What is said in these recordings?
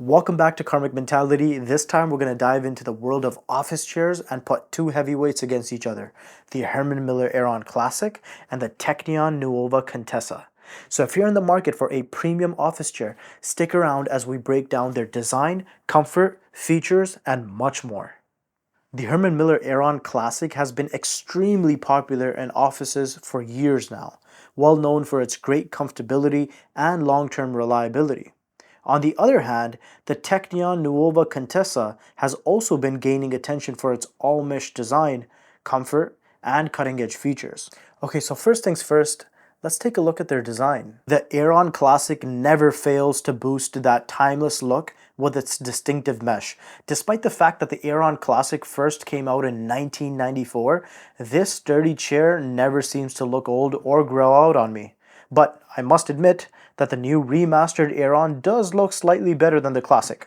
Welcome back to Karmic Mentality. This time we're going to dive into the world of office chairs and put two heavyweights against each other, the Herman Miller Aeron Classic and the Teknion Nuova Contessa. So if you're in the market for a premium office chair, stick around as we break down their design, comfort, features, and much more. The Herman Miller Aeron Classic has been extremely popular in offices for years now, well known for its great comfortability and long-term reliability. On the other hand, the Teknion Nuova Contessa has also been gaining attention for its all-mesh design, comfort, and cutting-edge features. Okay, so first things first, let's take a look at their design. The Aeron Classic never fails to boost that timeless look with its distinctive mesh. Despite the fact that the Aeron Classic first came out in 1994, this sturdy chair never seems to look old or grow out on me. But I must admit that the new remastered Aeron does look slightly better than the Classic.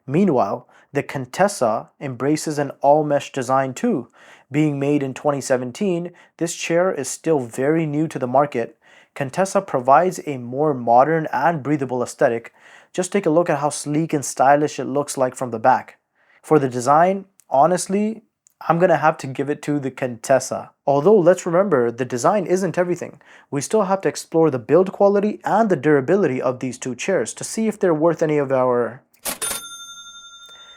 Meanwhile, the Contessa embraces an all-mesh design too. Being made in 2017, this chair is still very new to the market. Contessa provides a more modern and breathable aesthetic. Just take a look at how sleek and stylish it looks like from the back. For the design, honestly, I'm gonna have to give it to the Contessa. Although let's remember, the design isn't everything. We still have to explore the build quality and the durability of these two chairs to see if they're worth any of our...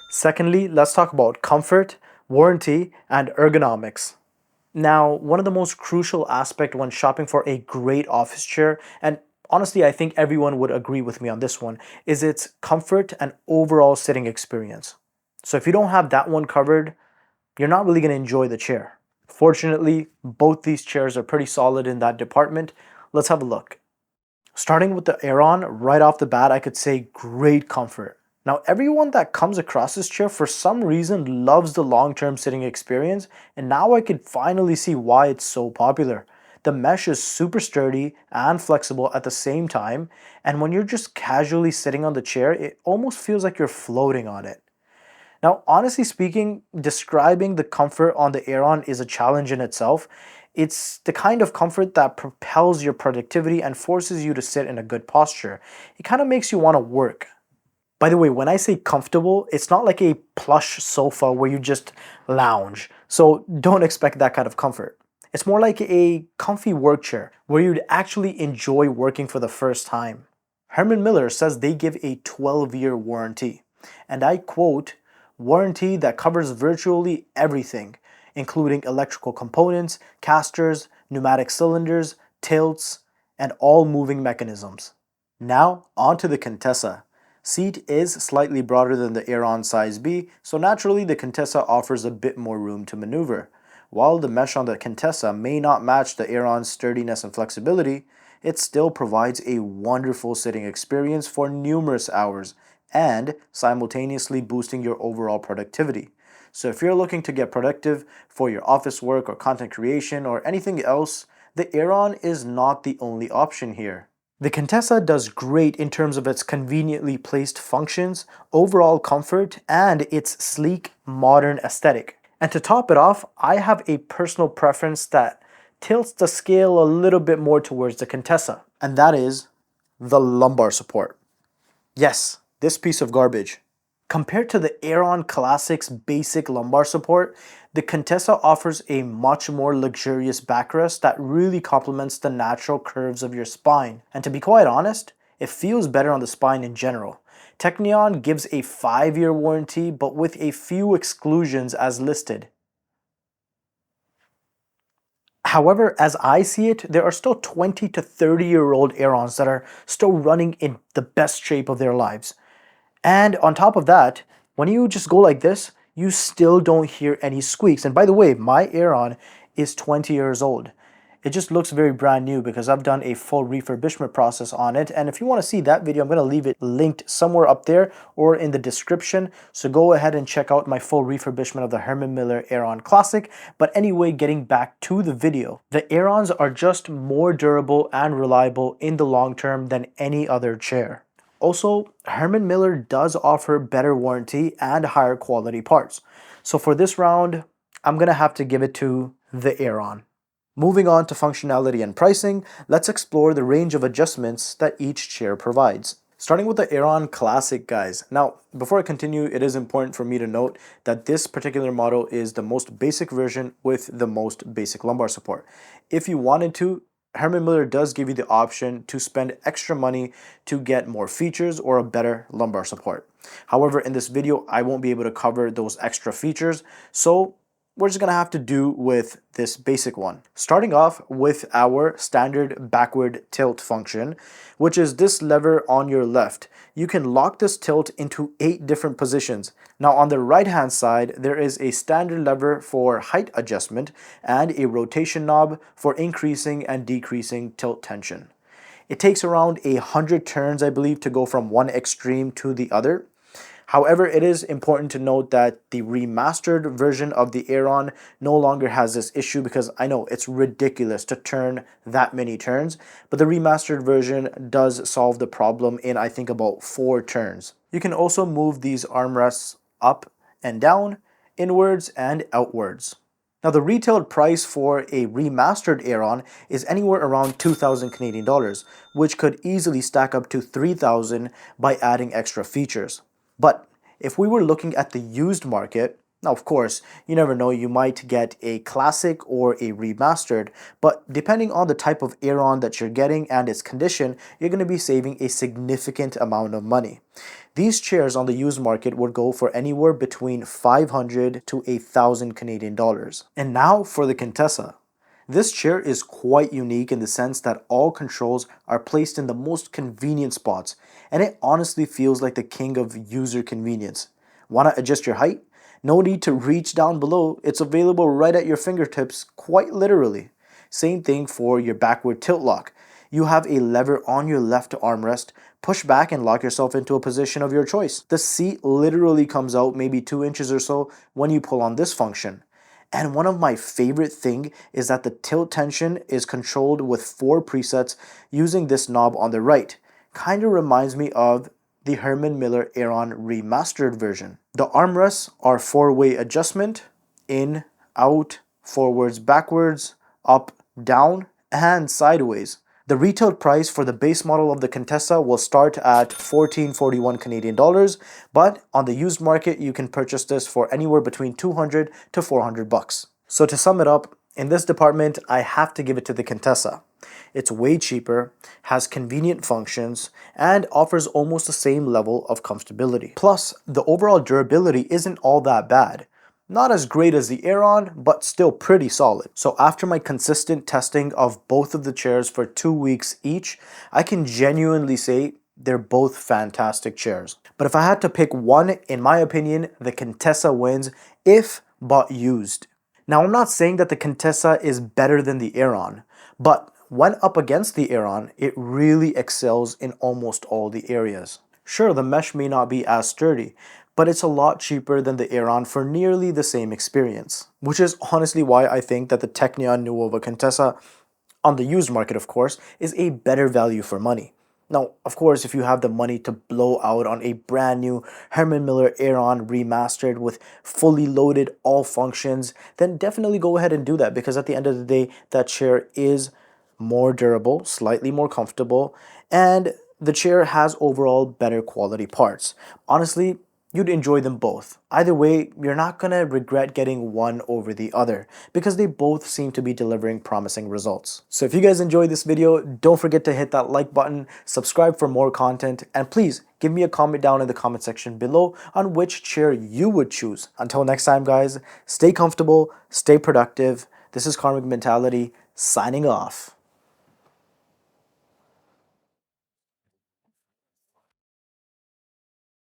Secondly, let's talk about comfort, warranty, and ergonomics. Now, one of the most crucial aspects when shopping for a great office chair, and honestly I think everyone would agree with me on this one, is its comfort and overall sitting experience. So if you don't have that one covered, you're not really going to enjoy the chair. Fortunately, both these chairs are pretty solid in that department. Let's have a look. Starting with the Aeron, right off the bat, I could say great comfort. Now, everyone that comes across this chair for some reason loves the long-term sitting experience, and now I could finally see why it's so popular. The mesh is super sturdy and flexible at the same time, and when you're just casually sitting on the chair, it almost feels like you're floating on it. Now, honestly speaking, describing the comfort on the Aeron is a challenge in itself. It's the kind of comfort that propels your productivity and forces you to sit in a good posture. It kind of makes you want to work. By the way, when I say comfortable, it's not like a plush sofa where you just lounge. So don't expect that kind of comfort. It's more like a comfy work chair where you'd actually enjoy working for the first time. Herman Miller says they give a 12-year warranty. And I quote, "Warranty that covers virtually everything, including electrical components, casters, pneumatic cylinders, tilts, and all moving mechanisms." Now, on to the Contessa. Seat is slightly broader than the Aeron size B, so naturally the Contessa offers a bit more room to maneuver. While the mesh on the Contessa may not match the Aeron's sturdiness and flexibility, it still provides a wonderful sitting experience for numerous hours, and simultaneously boosting your overall productivity. So if you're looking to get productive for your office work or content creation or anything else, the Aeron is not the only option here. The Contessa does great in terms of its conveniently placed functions, overall comfort, and its sleek, modern aesthetic. And to top it off, I have a personal preference that tilts the scale a little bit more towards the Contessa, and that is the lumbar support. Yes, this piece of garbage. Compared to the Aeron Classic's basic lumbar support, the Contessa offers a much more luxurious backrest that really complements the natural curves of your spine. And to be quite honest, it feels better on the spine in general. Teknion gives a 5-year warranty, but with a few exclusions as listed. However, as I see it, there are still 20 to 30-year-old Aerons that are still running in the best shape of their lives. And on top of that, when you just go like this, you still don't hear any squeaks. And by the way, my Aeron is 20 years old. It just looks very brand new because I've done a full refurbishment process on it. And if you want to see that video, I'm going to leave it linked somewhere up there or in the description. So go ahead and check out my full refurbishment of the Herman Miller Aeron Classic. But anyway, getting back to the video, the Aerons are just more durable and reliable in the long term than any other chair. Also, Herman Miller does offer better warranty and higher quality parts. So for this round, I'm going to have to give it to the Aeron. Moving on to functionality and pricing, let's explore the range of adjustments that each chair provides. Starting with the Aeron Classic, guys. Now, before I continue, it is important for me to note that this particular model is the most basic version with the most basic lumbar support. If you wanted to, Herman Miller does give you the option to spend extra money to get more features or a better lumbar support. However, in this video, I won't be able to cover those extra features, so we're just gonna have to do with this basic one. Starting off with our standard backward tilt function, which is this lever on your left. You can lock this tilt into 8 different positions. Now on the right hand side, there is a standard lever for height adjustment and a rotation knob for increasing and decreasing tilt tension. It takes around 100 turns, I believe, to go from one extreme to the other. However, it is important to note that the remastered version of the Aeron no longer has this issue, because I know it's ridiculous to turn that many turns, but the remastered version does solve the problem in, I think, about 4 turns. You can also move these armrests up and down, inwards and outwards. Now, the retail price for a remastered Aeron is anywhere around 2,000 Canadian dollars, which could easily stack up to 3,000 by adding extra features. But if we were looking at the used market, now of course, you never know, you might get a classic or a remastered, but depending on the type of Aeron that you're getting and its condition, you're going to be saving a significant amount of money. These chairs on the used market would go for anywhere between 500 to 1,000 Canadian dollars. And now for the Contessa. This chair is quite unique in the sense that all controls are placed in the most convenient spots, and it honestly feels like the king of user convenience. Want to adjust your height? No need to reach down below, it's available right at your fingertips, quite literally. Same thing for your backward tilt lock. You have a lever on your left armrest, push back and lock yourself into a position of your choice. The seat literally comes out maybe 2 inches or so when you pull on this function. And one of my favorite thing is that the tilt tension is controlled with 4 presets using this knob on the right. Kind of reminds me of the Herman Miller Aeron remastered version. The armrests are 4-way adjustment, in, out, forwards, backwards, up, down, and sideways. The retail price for the base model of the Contessa will start at 1441 Canadian dollars, but on the used market you can purchase this for anywhere between 200 to 400 bucks. So to sum it up, in this department I have to give it to the Contessa. It's way cheaper, has convenient functions, and offers almost the same level of comfortability. Plus, the overall durability isn't all that bad. Not as great as the Aeron, but still pretty solid. So after my consistent testing of both of the chairs for 2 weeks each, I can genuinely say they're both fantastic chairs. But if I had to pick one, in my opinion, the Contessa wins if bought used. Now, I'm not saying that the Contessa is better than the Aeron, but when up against the Aeron, it really excels in almost all the areas. Sure, the mesh may not be as sturdy, but it's a lot cheaper than the Aeron for nearly the same experience. Which is honestly why I think that the Teknion Nuova Contessa, on the used market of course, is a better value for money. Now, of course, if you have the money to blow out on a brand new Herman Miller Aeron remastered with fully loaded all functions, then definitely go ahead and do that, because at the end of the day, that chair is more durable, slightly more comfortable, and the chair has overall better quality parts. Honestly, you'd enjoy them both. Either way, you're not gonna regret getting one over the other, because they both seem to be delivering promising results. So if you guys enjoyed this video, don't forget to hit that like button, subscribe for more content, and please give me a comment down in the comment section below on which chair you would choose. Until next time guys, stay comfortable, stay productive. This is Karmic Mentality, signing off.